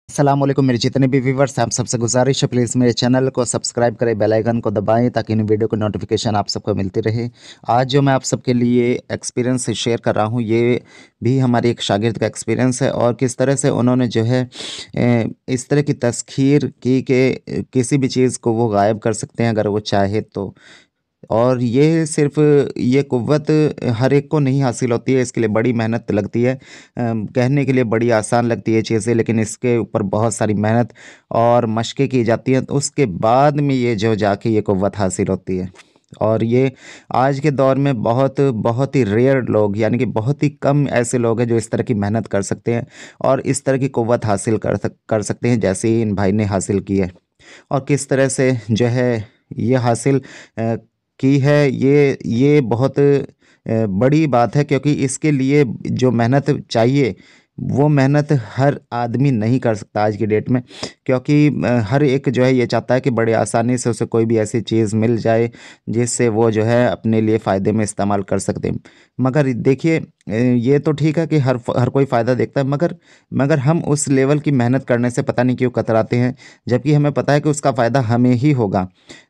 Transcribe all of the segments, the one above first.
अस्सलाम वालेकुम मेरे जितने भी व्यूवर्स हैं, आप सबसे गुजारिश है प्लीज़ मेरे चैनल को सब्सक्राइब करें, बेल आइकन को दबाएं ताकि इन वीडियो की नोटिफिकेशन आप सबको मिलती रहे। आज जो मैं आप सबके लिए एक्सपीरियंस शेयर कर रहा हूं, ये भी हमारी एक शागिर्द का एक्सपीरियंस है और किस तरह से उन्होंने जो है इस तरह की तस्खीर की कि किसी भी चीज़ को वो गायब कर सकते हैं अगर वो चाहे तो। और ये सिर्फ़ ये क़ुव्वत हर एक को नहीं हासिल होती है, इसके लिए बड़ी मेहनत लगती है। कहने के लिए बड़ी आसान लगती है चीज़ें, लेकिन इसके ऊपर बहुत सारी मेहनत और मशक़ें की जाती हैं, तो उसके बाद में ये जो जाके ये क़ुव्वत हासिल होती है। और ये आज के दौर में बहुत बहुत ही रेयर लोग, यानी कि बहुत ही कम ऐसे लोग हैं जो इस तरह की मेहनत कर सकते हैं और इस तरह की क़ुव्वत हासिल कर सकते हैं, जैसे ही इन भाई ने हासिल की है। और किस तरह से जो है ये हासिल की है, ये बहुत बड़ी बात है, क्योंकि इसके लिए जो मेहनत चाहिए वो मेहनत हर आदमी नहीं कर सकता आज की डेट में, क्योंकि हर एक जो है ये चाहता है कि बड़े आसानी से उसे कोई भी ऐसी चीज़ मिल जाए जिससे वो जो है अपने लिए फ़ायदे में इस्तेमाल कर सकते हैं। मगर देखिए, ये तो ठीक है कि हर कोई फ़ायदा देखता है, मगर हम उस लेवल की मेहनत करने से पता नहीं क्यों कतराते हैं, जबकि हमें पता है कि उसका फ़ायदा हमें ही होगा।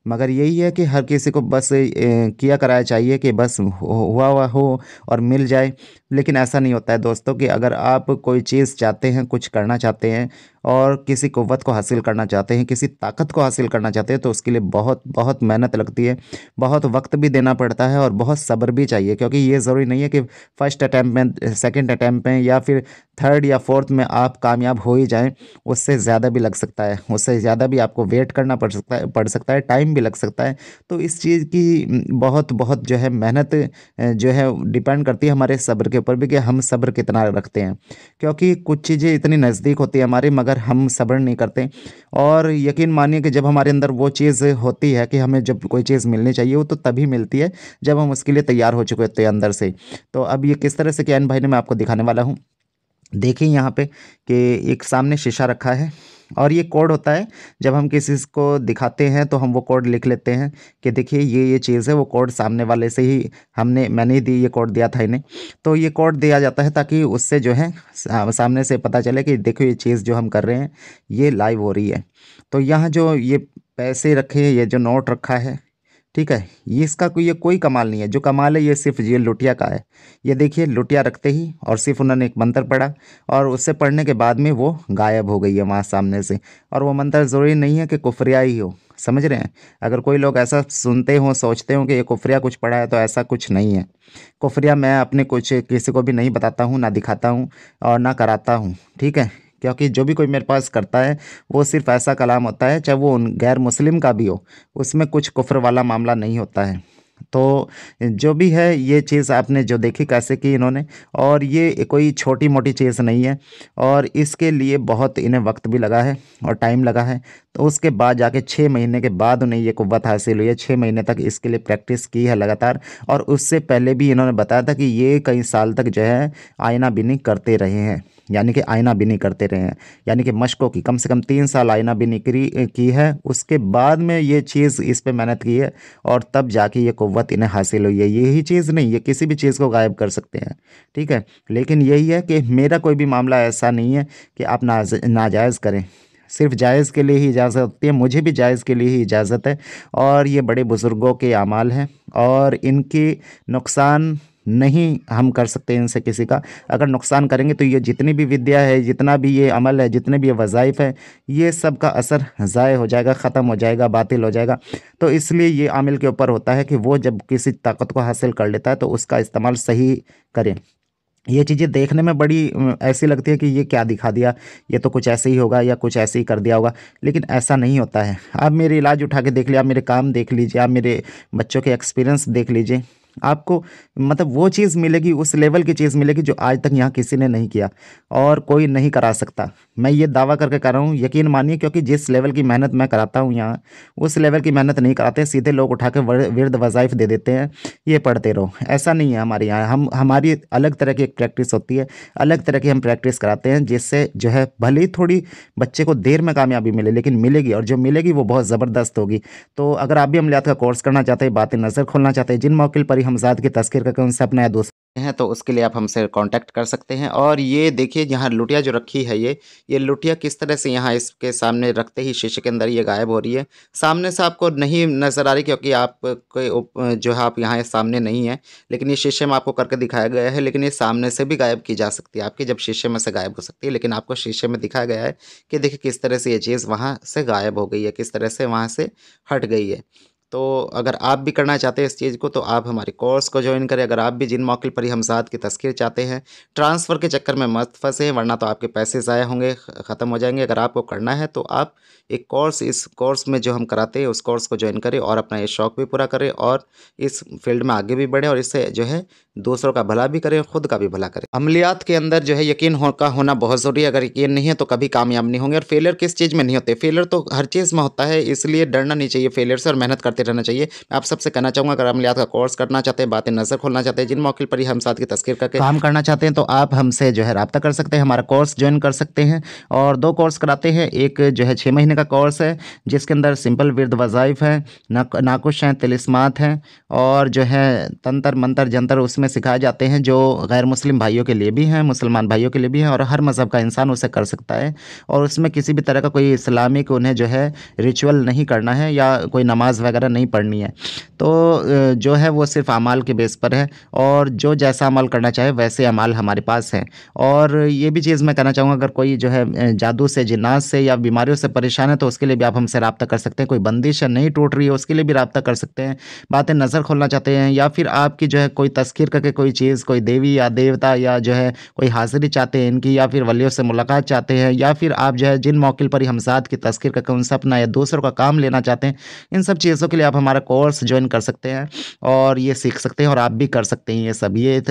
मगर यही है कि हर किसी को बस किया कराया चाहिए कि बस हुआ हुआ हो और मिल जाए। लेकिन ऐसा नहीं होता है दोस्तों, कि अगर आप कोई चीज़ चाहते हैं, कुछ करना चाहते हैं और किसी क़ुव्वत को हासिल करना चाहते हैं, किसी ताकत को हासिल करना चाहते हैं, तो उसके लिए बहुत बहुत मेहनत लगती है, बहुत वक्त भी देना पड़ता है और बहुत सब्र भी चाहिए, क्योंकि ये ज़रूरी नहीं है कि फर्स्ट अटैम्प्ट में, सेकंड अटैम्प्ट में या फिर थर्ड या फोर्थ में आप कामयाब हो ही जाएं। उससे ज़्यादा भी लग सकता है, उससे ज़्यादा भी आपको वेट करना पड़ सकता है, टाइम भी लग सकता है। तो इस चीज़ की बहुत बहुत जो है मेहनत जो है डिपेंड करती है हमारे सब्र के ऊपर भी, कि हम सब्र कितना रखते हैं, क्योंकि कुछ चीज़ें इतनी नज़दीक होती है हमारी, मगर हम सब्र नहीं करते। और यकीन मानिए कि जब हमारे अंदर वो चीज़ होती है कि हमें जब कोई चीज़ मिलनी चाहिए, वो तो तभी मिलती है जब हम उसके लिए तैयार हो चुके होते हैं अंदर से। तो अब ये किस तरह से किया इन भाई ने, मैं आपको दिखाने वाला हूँ। देखिए यहाँ पे कि एक सामने शीशा रखा है और ये कोड होता है। जब हम किसी को दिखाते हैं तो हम वो कोड लिख लेते हैं कि देखिए ये चीज़ है। वो कोड सामने वाले से ही मैंने ही दी, ये कोड दिया था इन्हें। तो ये कोड दिया जाता है ताकि उससे जो है सामने से पता चले कि देखो ये चीज़ जो हम कर रहे हैं ये लाइव हो रही है। तो यहाँ जो ये पैसे रखे हैं, ये जो नोट रखा है, ठीक है, ये कोई कमाल नहीं है। जो कमाल है ये सिर्फ़ ये लुटिया का है। ये देखिए, लुटिया रखते ही और सिर्फ़ उन्होंने एक मंत्र पढ़ा और उससे पढ़ने के बाद में वो गायब हो गई है वहाँ सामने से। और वो मंत्र ज़रूरी नहीं है कि कुफ़रिया ही हो, समझ रहे हैं? अगर कोई लोग ऐसा सुनते हों, सोचते हों कि ये कुफ़रिया कुछ पढ़ा है, तो ऐसा कुछ नहीं है। कुफ़रिया मैं अपने कुछ किसी को भी नहीं बताता हूँ, ना दिखाता हूँ और ना कराता हूँ, ठीक है? क्योंकि जो भी कोई मेरे पास करता है वो सिर्फ़ ऐसा कलाम होता है, चाहे वो गैर मुस्लिम का भी हो, उसमें कुछ कुफ्र वाला मामला नहीं होता है। तो जो भी है, ये चीज़ आपने जो देखी कैसे की इन्होंने, और ये कोई छोटी-मोटी चीज़ नहीं है और इसके लिए बहुत इन्हें वक्त भी लगा है और टाइम लगा है। तो उसके बाद जाके 6 महीने के बाद उन्हें ये क़ुव्वत हासिल हुई है। 6 महीने तक इसके लिए प्रैक्टिस की है लगातार, और उससे पहले भी इन्होंने बताया था कि ये कई साल तक जो है आईना बिनी करते रहे हैं, यानी कि आईना बिनी करते रहे हैं, यानी कि मशकों की कम से कम 3 साल आईना बिनी की है। उसके बाद में ये चीज़, इस पे मेहनत की है और तब जाके ये क़ुव्वत इन्हें हासिल हुई है। यही चीज़ नहीं, ये किसी भी चीज़ को गायब कर सकते हैं, ठीक है? लेकिन यही है कि मेरा कोई भी मामला ऐसा नहीं है कि आप नाजायज़ करें। सिर्फ़ जायज़ के लिए ही इजाज़त होती है, मुझे भी जायज़ के लिए ही इजाज़त है। और ये बड़े बुज़ुर्गों के अमाल हैं और इनकी नुकसान नहीं हम कर सकते इनसे किसी का। अगर नुकसान करेंगे तो ये जितनी भी विद्या है, जितना भी ये अमल है, जितने भी ये वज़ाइफ़ हैं, ये सब का असर ज़ाय हो जाएगा, ख़त्म हो जाएगा, बातिल हो जाएगा। तो इसलिए ये आमिल के ऊपर होता है कि वो जब किसी ताकत को हासिल कर लेता है तो उसका इस्तेमाल सही करे। ये चीज़ें देखने में बड़ी ऐसी लगती है कि ये क्या दिखा दिया, ये तो कुछ ऐसे ही होगा या कुछ ऐसे ही कर दिया होगा, लेकिन ऐसा नहीं होता है। आप मेरे इलाज उठा के देख लीजिए, आप मेरे काम देख लीजिए, आप मेरे बच्चों के एक्सपीरियंस देख लीजिए, आपको मतलब वो चीज़ मिलेगी, उस लेवल की चीज़ मिलेगी जो आज तक यहाँ किसी ने नहीं किया और कोई नहीं करा सकता। मैं ये दावा करके कर रहा हूँ, यकीन मानिए, क्योंकि जिस लेवल की मेहनत मैं कराता हूँ यहाँ, उस लेवल की मेहनत नहीं कराते। सीधे लोग उठा के विर्द वज़ाइफ़ दे देते हैं, ये पढ़ते रहो। ऐसा नहीं है हमारे यहाँ। हमारी अलग तरह की एक प्रैक्टिस होती है, अलग तरह की हम प्रैक्टिस कराते हैं, जिससे जो है भले ही थोड़ी बच्चे को देर में कामयाबी मिले, लेकिन मिलेगी, और जो मिलेगी वो बहुत ज़बरदस्त होगी। तो अगर आप भी अमलियात का कोर्स करना चाहते हैं, बातें नज़र खोलना चाहते हैं, जिन मौक़िल पर ही हमज़ाद की तज़किर करके उनसे अपना या दूसरा हैं तो उसके लिए आप हमसे कांटेक्ट कर सकते हैं। और ये देखिए यहाँ लुटिया जो रखी है ये लुटिया किस तरह से यहाँ इसके सामने रखते ही शीशे के अंदर ये गायब हो रही है। सामने से आपको नहीं नज़र आ रही क्योंकि आप जो है आप यहाँ सामने नहीं है, लेकिन ये शीशे में आपको करके दिखाया गया है। लेकिन ये सामने से भी गायब की जा सकती है आपकी, जब शीशे में से गायब हो सकती है, लेकिन आपको शीशे में दिखाया गया है कि देखिए किस तरह से ये चीज़ वहाँ से गायब हो गई है, किस तरह से वहाँ से हट गई है। तो अगर आप भी करना चाहते हैं इस चीज़ को तो आप हमारे कोर्स को ज्वाइन करें। अगर आप भी जिन मौके पर ही हमसाद की तस्कीर चाहते हैं, ट्रांसफ़र के चक्कर में मत फंसें, वरना तो आपके पैसे ज़ाया होंगे, ख़त्म हो जाएंगे। अगर आपको करना है तो आप एक कोर्स, इस कोर्स में जो हम कराते हैं उस कोर्स को ज्वाइन करें और अपना ये शौक़ भी पूरा करें और इस फील्ड में आगे भी बढ़ें और इससे जो है दूसरों का भला भी करें और ख़ुद का भी भला करें। अमलियात के अंदर जो है यकीन का होना बहुत ज़रूरी है। अगर यकीन नहीं है तो कभी कामयाब नहीं होंगे। और फेलियर किस चीज़ में नहीं होते, फेलियर तो हर चीज़ में होता है, इसलिए डरना नहीं चाहिए फेलियर से और मेहनत करते रहना चाहिए। आप सबसे कहना चाहूँगा अगर अमलियात का कोर्स करना चाहते हैं, बातें नज़र खोलना चाहते हैं, जिन मौके पर ही हम साथ की तस्कीर करके काम करना चाहते हैं तो आप हमसे जो है रब्ता कर सकते हैं, हमारा कोर्स ज्वाइन कर सकते हैं। और 2 कोर्स कराते हैं, एक जो है 6 महीने का कोर्स है जिसके अंदर सिंपल विर्द वज़ाइफ हैं, नाकुश हैं, तिलिस्मात हैं और जो है तंत्र मंत्र जंतर उसमें सिखाए जाते हैं, जो गैर मुस्लिम भाइयों के लिए भी हैं, मुसलमान भाइयों के लिए भी हैं और हर मज़हब का इंसान उसे कर सकता है। और उसमें किसी भी तरह का कोई इस्लामिक उन्हें जो है रिचुअल नहीं करना है या कोई नमाज वगैरह नहीं पढ़नी है। तो जो है वो सिर्फ अमाल के बेस पर है और जो जैसा अमल करना चाहे वैसे अमाल हमारे पास हैं। और ये भी चीज़ मैं कहना चाहूँगा अगर कोई जो है जादू से, जिन्नात से या बीमारियों से परेशान है तो उसके लिए भी आप हमसे रब्ता कर सकते हैं। कोई बंदिश है नहीं टूट रही है उसके लिए भी रब्ता कर सकते हैं। बातें नज़र खोलना चाहते हैं या फिर आपकी जो है कोई तस्कीर करके कोई चीज़, कोई देवी या देवता या जो है कोई हाज़िरी चाहते हैं इनकी, या फिर वलियों से मुलाकात चाहते हैं, या फिर आप जो है जिन मौके पर ही हमसाद की तस्कीर करके उनसे अपना या दूसरों का काम लेना चाहते हैं, इन सब चीज़ों के लिए आप हमारा कोर्स ज्वाइन कर सकते हैं और ये सीख सकते हैं और आप भी कर सकते हैं ये सब। ये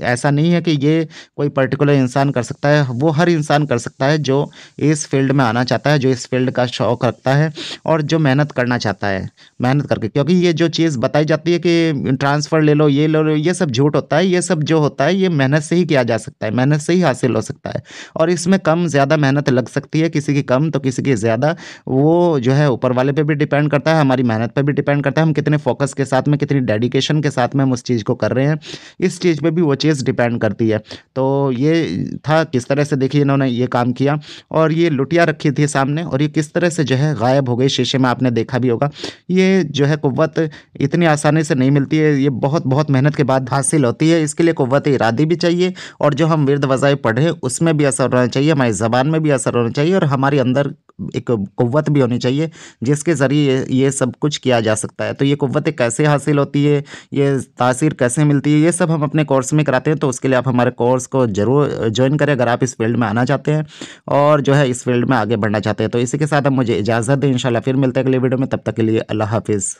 ऐसा नहीं है कि ये कोई पर्टिकुलर इंसान कर सकता है, वो हर इंसान कर सकता है जो इस फील्ड में आना चाहता है, जो इस फील्ड का शौक़ रखता है और जो मेहनत करना चाहता है, मेहनत करके। क्योंकि ये जो चीज़ बताई जाती है कि ट्रांसफ़र ले लो, ये ले लो, ये सब झूठ होता है। ये सब जो होता है ये मेहनत से ही किया जा सकता है, मेहनत से ही हासिल हो सकता है और इसमें कम ज़्यादा मेहनत लग सकती है, किसी की कम तो किसी की ज़्यादा। वो जो है ऊपर वाले पे भी डिपेंड करता है, हमारी मेहनत पे भी डिपेंड करता है, हम कितने फ़ोकस के साथ में, कितनी डेडिकेशन के साथ में हम उस चीज़ को कर रहे हैं, इस चीज़ पे भी वो चीज़ डिपेंड करती है। तो ये था किस तरह से देखिए इन्होंने ये काम किया और ये लुटिया रखी थी सामने और ये किस तरह से जो है गायब हो गई, शीशे में आपने देखा भी होगा। ये जो है कुव्वत इतनी आसानी से नहीं मिलती है, ये बहुत मेहनत के बाद हासिल होती है। इसके लिए कुव्वत इरादी भी चाहिए और जो हम विर्द वज़ाइफ पढ़ रहे हैं उसमें भी असर होना चाहिए, हमारी ज़बान में भी असर होना चाहिए और हमारे अंदर एक कुव्वत भी होनी चाहिए जिसके ज़रिए ये सब कुछ किया जा सकता है। तो ये कुव्वतें कैसे हासिल होती है, ये तासीर कैसे मिलती है, ये सब हम अपने कोर्स में कराते हैं। तो उसके लिए आप हमारे कोर्स को ज़रूर ज्वाइन करें अगर आप इस फील्ड में आना चाहते हैं और जो है इस फील्ड में आगे बढ़ना चाहते हैं। तो इसी के साथ अब मुझे इजाज़त दें, इंशाल्लाह फिर मिलते हैं अगले वीडियो में, तब तक के लिए अल्लाह हाफ़िज़।